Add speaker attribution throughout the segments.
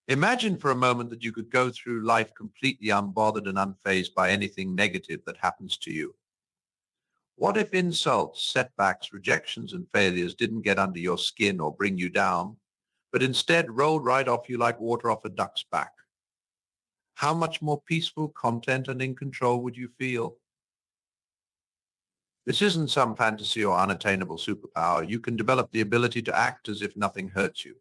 Speaker 1: Imagine for a moment that you could go through life completely unbothered and unfazed by anything negative that happens to you. What if insults, setbacks, rejections, and failures didn't get under your skin or bring you down, but instead rolled right off you like water off a duck's back? How much more peaceful, content, and in control would you feel? This isn't some fantasy or unattainable superpower. You can develop the ability to act as if nothing hurts you.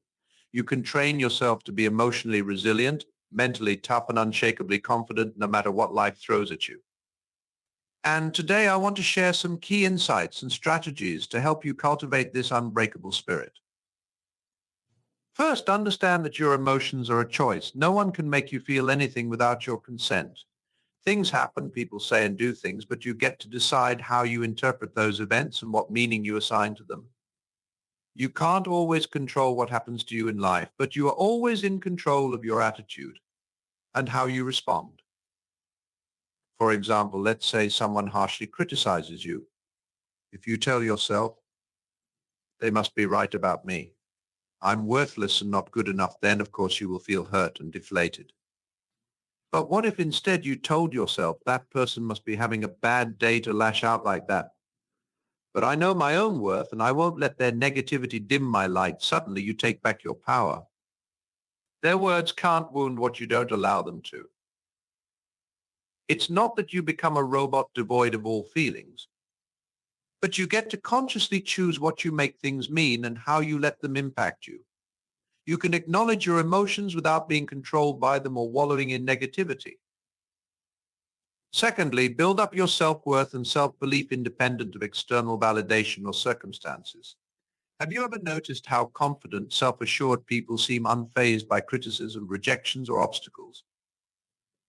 Speaker 1: You can train yourself to be emotionally resilient, mentally tough, and unshakably confident no matter what life throws at you. And today I want to share some key insights and strategies to help you cultivate this unbreakable spirit. First, understand that your emotions are a choice. No one can make you feel anything without your consent. Things happen, people say and do things, but you get to decide how you interpret those events and what meaning you assign to them. You can't always control what happens to you in life, but you are always in control of your attitude and how you respond. For example, let's say someone harshly criticizes you. If you tell yourself, they must be right about me, I'm worthless and not good enough, then of course you will feel hurt and deflated. But what if instead you told yourself that person must be having a bad day to lash out like that? But I know my own worth and I won't let their negativity dim my light. Suddenly you take back your power. Their words can't wound what you don't allow them to. It's not that you become a robot devoid of all feelings, but you get to consciously choose what you make things mean and how you let them impact you. You can acknowledge your emotions without being controlled by them or wallowing in negativity. Secondly, build up your self-worth and self-belief independent of external validation or circumstances. Have you ever noticed how confident, self-assured people seem unfazed by criticism, rejections, or obstacles?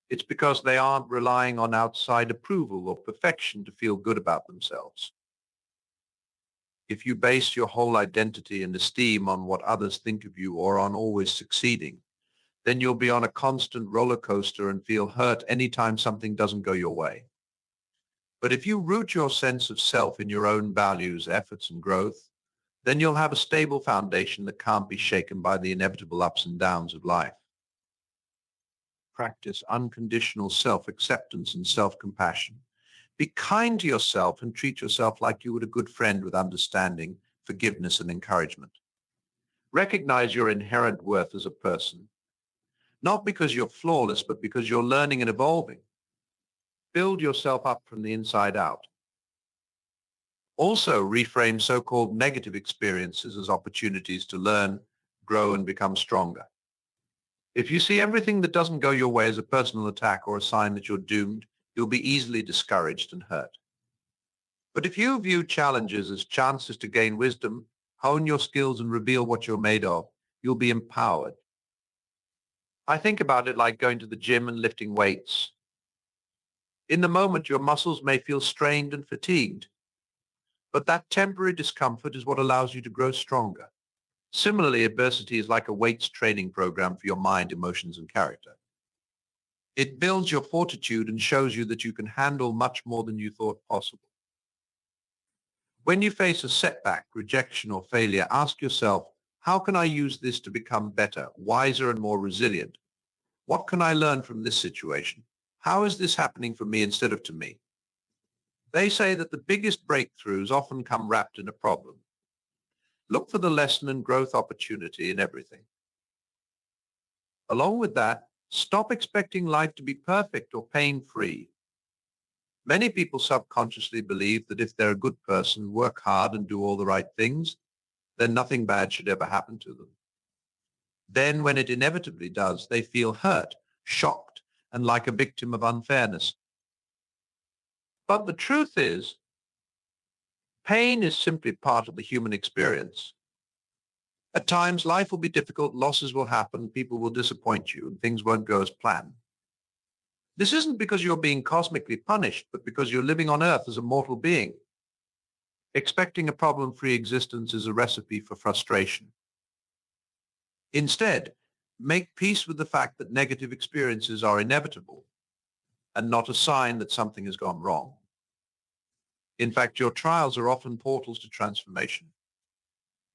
Speaker 1: It's because they aren't relying on outside approval or perfection to feel good about themselves. If you base your whole identity and esteem on what others think of you or on always succeeding, then you'll be on a constant roller coaster and feel hurt anytime something doesn't go your way. But if you root your sense of self in your own values, efforts, and growth, then you'll have a stable foundation that can't be shaken by the inevitable ups and downs of life. Practice unconditional self-acceptance and self-compassion. Be kind to yourself and treat yourself like you would a good friend with understanding, forgiveness, and encouragement. Recognize your inherent worth as a person, not because you're flawless, but because you're learning and evolving. Build yourself up from the inside out. Also, reframe so-called negative experiences as opportunities to learn, grow, and become stronger. If you see everything that doesn't go your way as a personal attack or a sign that you're doomed, you'll be easily discouraged and hurt. But if you view challenges as chances to gain wisdom, hone your skills, and reveal what you're made of, you'll be empowered. I think about it like going to the gym and lifting weights. In the moment, your muscles may feel strained and fatigued, but that temporary discomfort is what allows you to grow stronger. Similarly, adversity is like a weights training program for your mind, emotions, and character. It builds your fortitude and shows you that you can handle much more than you thought possible. When you face a setback, rejection, or failure, ask yourself, how can I use this to become better, wiser, and more resilient? What can I learn from this situation? How is this happening for me instead of to me? They say that the biggest breakthroughs often come wrapped in a problem. Look for the lesson and growth opportunity in everything. Along with that, stop expecting life to be perfect or pain-free. Many people subconsciously believe that if they're a good person, work hard, and do all the right things, then nothing bad should ever happen to them. Then when it inevitably does, they feel hurt, shocked, and like a victim of unfairness. But the truth is, pain is simply part of the human experience. At times, life will be difficult, losses will happen, people will disappoint you, and things won't go as planned. This isn't because you're being cosmically punished, but because you're living on Earth as a mortal being. Expecting a problem-free existence is a recipe for frustration. Instead, make peace with the fact that negative experiences are inevitable and not a sign that something has gone wrong. In fact, your trials are often portals to transformation.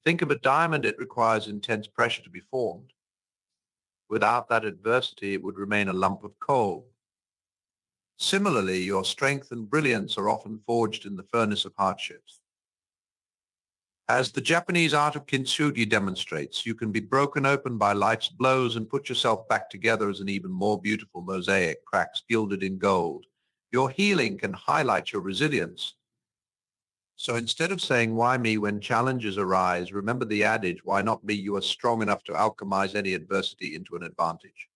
Speaker 1: Think of a diamond, it requires intense pressure to be formed. Without that adversity, it would remain a lump of coal. Similarly, your strength and brilliance are often forged in the furnace of hardships. As the Japanese art of kintsugi demonstrates, you can be broken open by life's blows and put yourself back together as an even more beautiful mosaic, cracks gilded in gold. Your healing can highlight your resilience. So instead of saying, why me, when challenges arise, remember the adage, why not me? You are strong enough to alchemize any adversity into an advantage.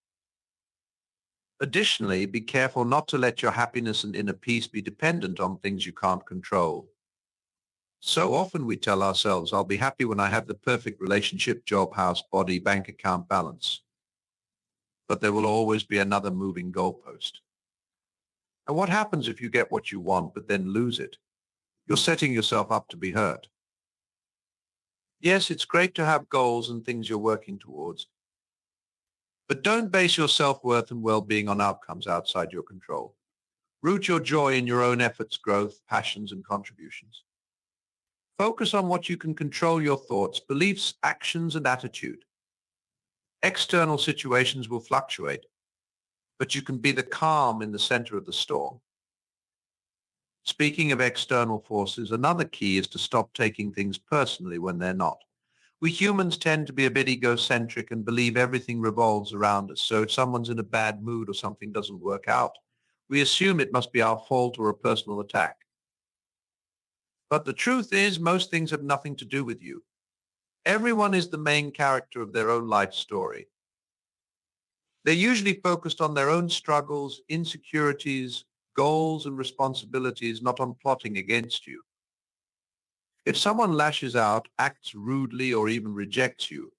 Speaker 1: Additionally, be careful not to let your happiness and inner peace be dependent on things you can't control. So often we tell ourselves, I'll be happy when I have the perfect relationship, job, house, body, bank account balance. But there will always be another moving goalpost. And what happens if you get what you want but then lose it? You're setting yourself up to be hurt. Yes, it's great to have goals and things you're working towards, but don't base your self-worth and well-being on outcomes outside your control. Root your joy in your own efforts, growth, passions, and contributions. Focus on what you can control: your thoughts, beliefs, actions, and attitude. External situations will fluctuate, but you can be the calm in the center of the storm. Speaking of external forces, another key is to stop taking things personally when they're not. We humans tend to be a bit egocentric and believe everything revolves around us. So if someone's in a bad mood or something doesn't work out, we assume it must be our fault or a personal attack. But the truth is, most things have nothing to do with you. Everyone is the main character of their own life story. They're usually focused on their own struggles, insecurities, goals, and responsibilities, not on plotting against you. If someone lashes out, acts rudely, or even rejects you,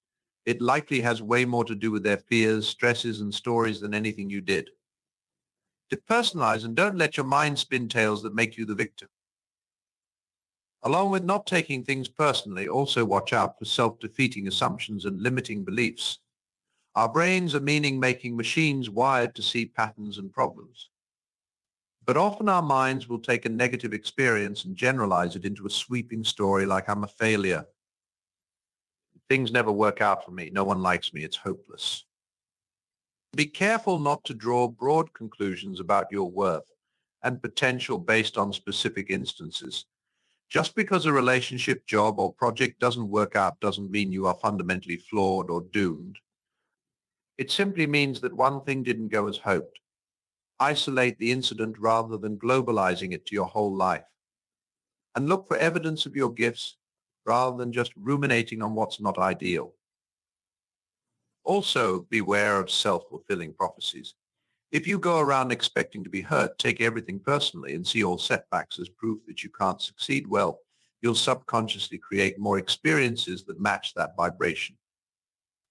Speaker 1: it likely has way more to do with their fears, stresses, and stories than anything you did. Depersonalize and don't let your mind spin tales that make you the victim. Along with not taking things personally, also watch out for self-defeating assumptions and limiting beliefs. Our brains are meaning-making machines wired to see patterns and problems. But often our minds will take a negative experience and generalize it into a sweeping story like, I'm a failure. Things never work out for me. No one likes me. It's hopeless. Be careful not to draw broad conclusions about your worth and potential based on specific instances. Just because a relationship, job, or project doesn't work out doesn't mean you are fundamentally flawed or doomed. It simply means that one thing didn't go as hoped. Isolate the incident rather than globalizing it to your whole life. And look for evidence of your gifts rather than just ruminating on what's not ideal. Also, beware of self-fulfilling prophecies. If you go around expecting to be hurt, take everything personally, and see all setbacks as proof that you can't succeed, well, you'll subconsciously create more experiences that match that vibration.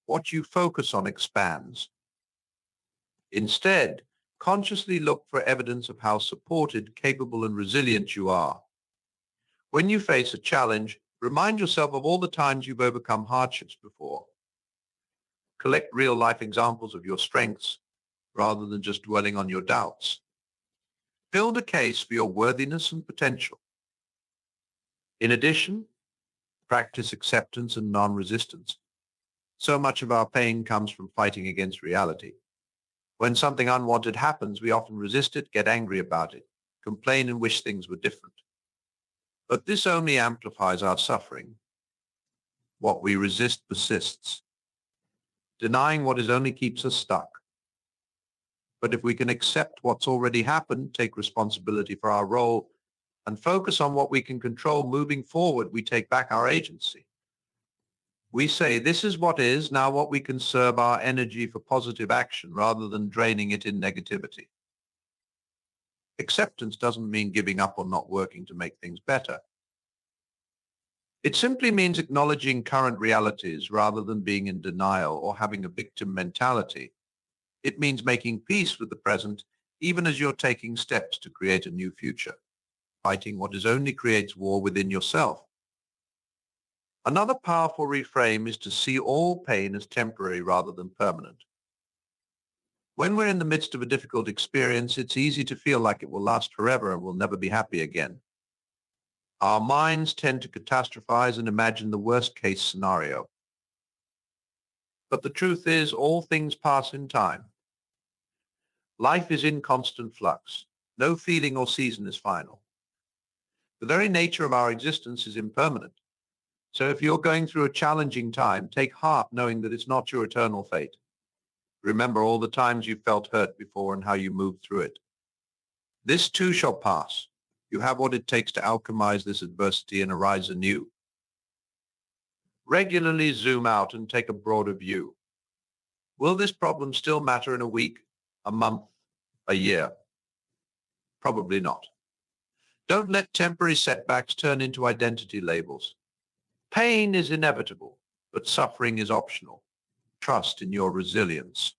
Speaker 1: What you focus on expands. Instead, consciously look for evidence of how supported, capable, and resilient you are. When you face a challenge, remind yourself of all the times you've overcome hardships before. Collect real-life examples of your strengths rather than just dwelling on your doubts. Build a case for your worthiness and potential. In addition, practice acceptance and non-resistance. So much of our pain comes from fighting against reality. When something unwanted happens, we often resist it, get angry about it, complain and wish things were different. But this only amplifies our suffering. What we resist persists. Denying what is only keeps us stuck. But if we can accept what's already happened, take responsibility for our role, and focus on what we can control moving forward, we take back our agency. We say, this is what is, now what we conserve our energy for positive action rather than draining it in negativity. Acceptance doesn't mean giving up or not working to make things better. It simply means acknowledging current realities rather than being in denial or having a victim mentality. It means making peace with the present, even as you're taking steps to create a new future. Fighting what is only creates war within yourself. Another powerful reframe is to see all pain as temporary rather than permanent. When we're in the midst of a difficult experience, it's easy to feel like it will last forever and we'll never be happy again. Our minds tend to catastrophize and imagine the worst-case scenario. But the truth is, all things pass in time. Life is in constant flux. No feeling or season is final. The very nature of our existence is impermanent. So if you're going through a challenging time, take heart knowing that it's not your eternal fate. Remember all the times you felt hurt before and how you moved through it. This too shall pass. You have what it takes to alchemize this adversity and arise anew. Regularly zoom out and take a broader view. Will this problem still matter in a week, a month, a year? Probably not. Don't let temporary setbacks turn into identity labels. Pain is inevitable, but suffering is optional. Trust in your resilience.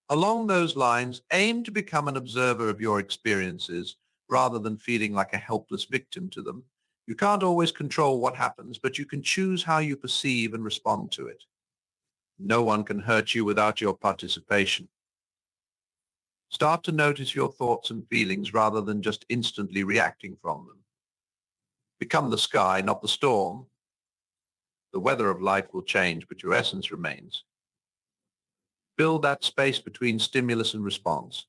Speaker 1: Along those lines, aim to become an observer of your experiences rather than feeling like a helpless victim to them. You can't always control what happens, but you can choose how you perceive and respond to it. No one can hurt you without your participation. Start to notice your thoughts and feelings rather than just instantly reacting from them. Become the sky, not the storm. The weather of life will change, but your essence remains. Build that space between stimulus and response.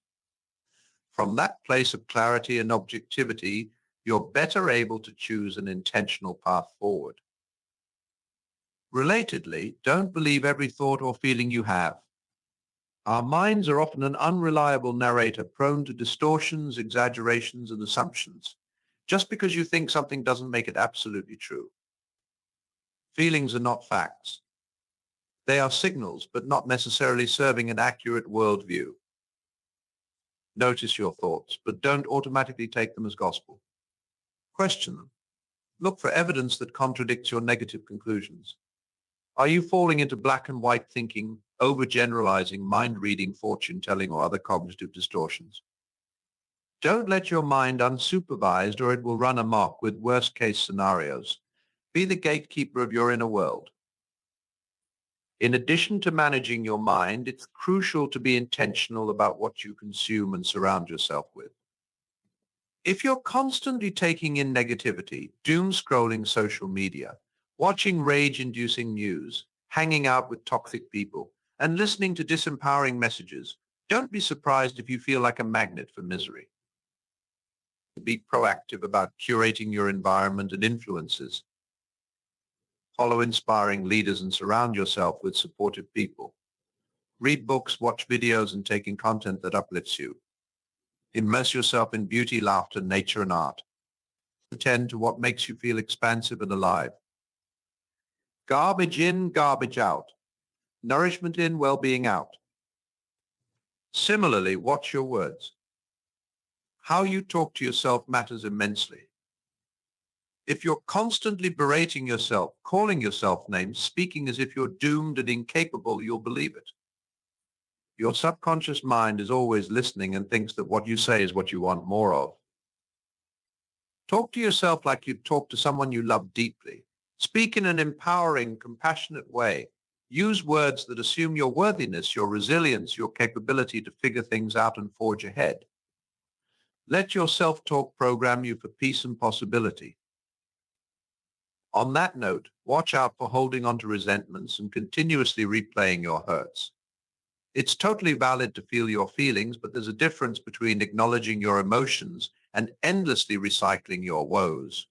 Speaker 1: From that place of clarity and objectivity, you're better able to choose an intentional path forward. Relatedly, don't believe every thought or feeling you have. Our minds are often an unreliable narrator prone to distortions, exaggerations, and assumptions. Just because you think something doesn't make it absolutely true. Feelings are not facts. They are signals, but not necessarily serving an accurate worldview. Notice your thoughts, but don't automatically take them as gospel. Question them. Look for evidence that contradicts your negative conclusions. Are you falling into black and white thinking, overgeneralizing, mind-reading, fortune-telling, or other cognitive distortions? Don't let your mind unsupervised or it will run amok with worst-case scenarios. Be the gatekeeper of your inner world. In addition to managing your mind, it's crucial to be intentional about what you consume and surround yourself with. If you're constantly taking in negativity, doom scrolling social media, watching rage-inducing news, hanging out with toxic people, and listening to disempowering messages, don't be surprised if you feel like a magnet for misery. Be proactive about curating your environment and influences. Follow inspiring leaders and surround yourself with supportive people. Read books, watch videos, and take in content that uplifts you. Immerse yourself in beauty, laughter, nature, and art. Attend to what makes you feel expansive and alive. Garbage in, garbage out. Nourishment in, well-being out. Similarly, watch your words. How you talk to yourself matters immensely. If you're constantly berating yourself, calling yourself names, speaking as if you're doomed and incapable, you'll believe it. Your subconscious mind is always listening and thinks that what you say is what you want more of. Talk to yourself like you'd talk to someone you love deeply. Speak in an empowering, compassionate way. Use words that assume your worthiness, your resilience, your capability to figure things out and forge ahead. Let your self-talk program you for peace and possibility. On that note, watch out for holding on to resentments and continuously replaying your hurts. It's totally valid to feel your feelings, but there's a difference between acknowledging your emotions and endlessly recycling your woes.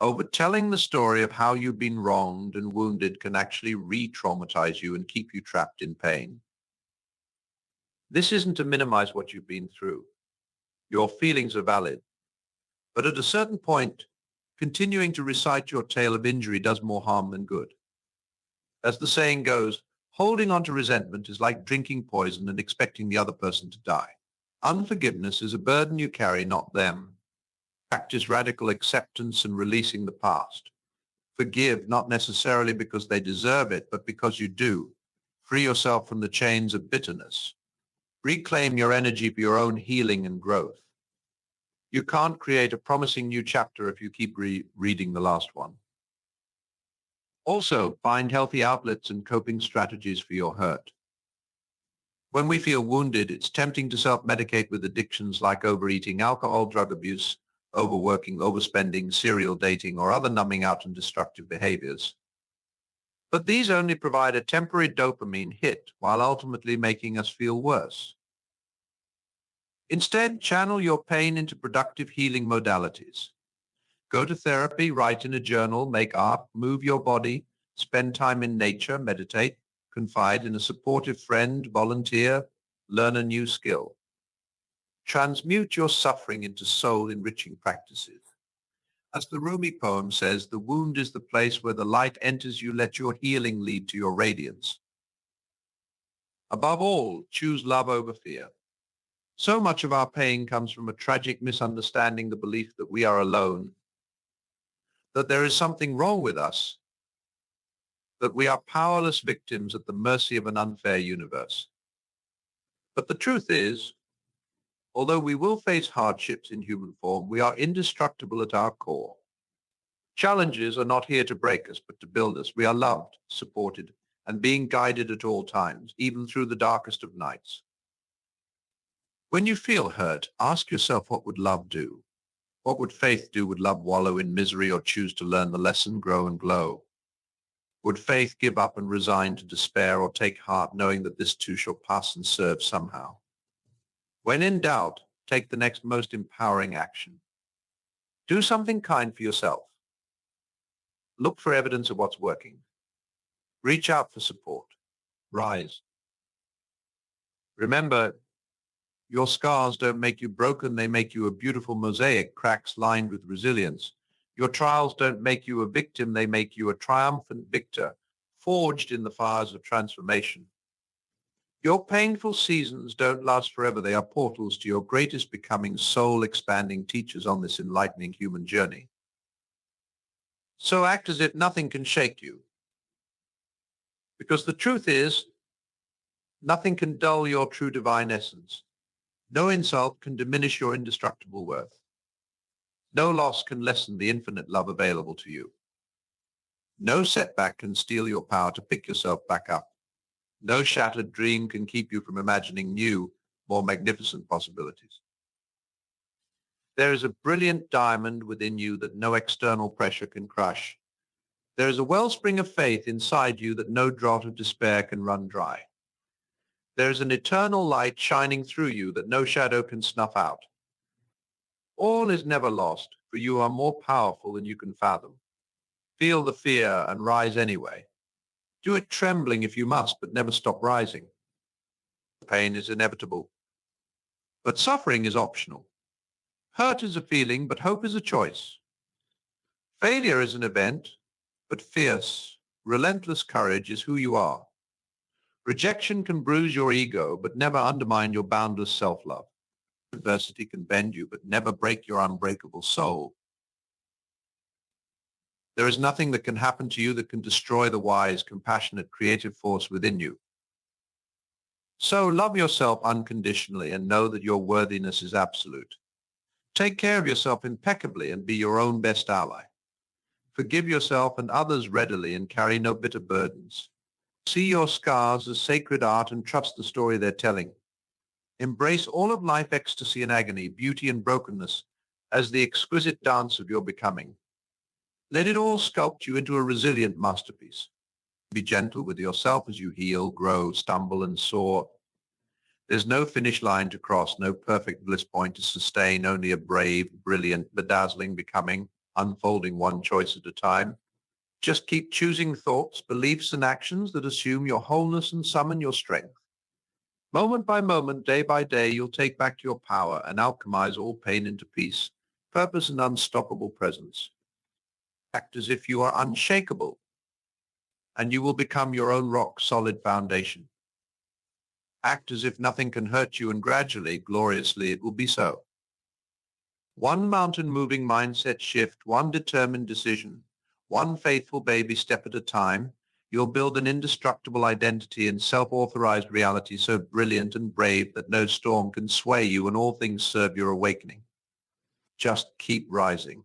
Speaker 1: Overtelling the story of how you've been wronged and wounded can actually re-traumatize you and keep you trapped in pain. This isn't to minimize what you've been through. Your feelings are valid. But at a certain point, continuing to recite your tale of injury does more harm than good. As the saying goes, holding on to resentment is like drinking poison and expecting the other person to die. Unforgiveness is a burden you carry, not them. Practice radical acceptance and releasing the past. Forgive not necessarily because they deserve it, but because you do. Free yourself from the chains of bitterness. Reclaim your energy for your own healing and growth. You can't create a promising new chapter if you keep reading the last one. Also, find healthy outlets and coping strategies for your hurt. When we feel wounded, it's tempting to self-medicate with addictions like overeating, alcohol, drug abuse, overworking, overspending, serial dating, or other numbing out and destructive behaviors. But these only provide a temporary dopamine hit while ultimately making us feel worse. Instead, channel your pain into productive healing modalities. Go to therapy, write in a journal, make art, move your body, spend time in nature, meditate, confide in a supportive friend, volunteer, learn a new skill. Transmute your suffering into soul-enriching practices. As the Rumi poem says, the wound is the place where the light enters you. Let your healing lead to your radiance. Above all, choose love over fear. So much of our pain comes from a tragic misunderstanding, the belief that we are alone, that there is something wrong with us, that we are powerless victims at the mercy of an unfair universe. But the truth is, although we will face hardships in human form, we are indestructible at our core. Challenges are not here to break us, but to build us. We are loved, supported, and being guided at all times, even through the darkest of nights. When you feel hurt, ask yourself, what would love do? What would faith do? Would love wallow in misery or choose to learn the lesson, grow and glow? Would faith give up and resign to despair, or take heart knowing that this too shall pass and serve somehow? When in doubt, take the next most empowering action. Do something kind for yourself. Look for evidence of what's working. Reach out for support. Rise. Remember, your scars don't make you broken. They make you a beautiful mosaic, cracks lined with resilience. Your trials don't make you a victim. They make you a triumphant victor, forged in the fires of transformation. Your painful seasons don't last forever. They are portals to your greatest becoming, soul-expanding teachers on this enlightening human journey. So act as if nothing can shake you. Because the truth is, nothing can dull your true divine essence. No insult can diminish your indestructible worth. No loss can lessen the infinite love available to you. No setback can steal your power to pick yourself back up. No shattered dream can keep you from imagining new, more magnificent possibilities. There is a brilliant diamond within you that no external pressure can crush. There is a wellspring of faith inside you that no draught of despair can run dry. There is an eternal light shining through you that no shadow can snuff out. All is never lost, for you are more powerful than you can fathom. Feel the fear and rise anyway. Do it trembling if you must, but never stop rising. Pain is inevitable, but suffering is optional. Hurt is a feeling, but hope is a choice. Failure is an event, but fierce, relentless courage is who you are. Rejection can bruise your ego, but never undermine your boundless self-love. Adversity can bend you, but never break your unbreakable soul. There is nothing that can happen to you that can destroy the wise, compassionate, creative force within you. So love yourself unconditionally and know that your worthiness is absolute. Take care of yourself impeccably and be your own best ally. Forgive yourself and others readily and carry no bitter burdens. See your scars as sacred art and trust the story they're telling. Embrace all of life, ecstasy and agony, beauty and brokenness, as the exquisite dance of your becoming. Let it all sculpt you into a resilient masterpiece. Be gentle with yourself as you heal, grow, stumble, and soar. There's no finish line to cross, no perfect bliss point to sustain, only a brave, brilliant, bedazzling becoming, unfolding one choice at a time. Just keep choosing thoughts, beliefs, and actions that assume your wholeness and summon your strength. Moment by moment, day by day, you'll take back your power and alchemize all pain into peace, purpose, and unstoppable presence. Act as if you are unshakable, and you will become your own rock-solid foundation. Act as if nothing can hurt you, and gradually, gloriously, it will be so. One mountain-moving mindset shift, one determined decision, one faithful baby step at a time, you'll build an indestructible identity and self-authorized reality so brilliant and brave that no storm can sway you and all things serve your awakening. Just keep rising.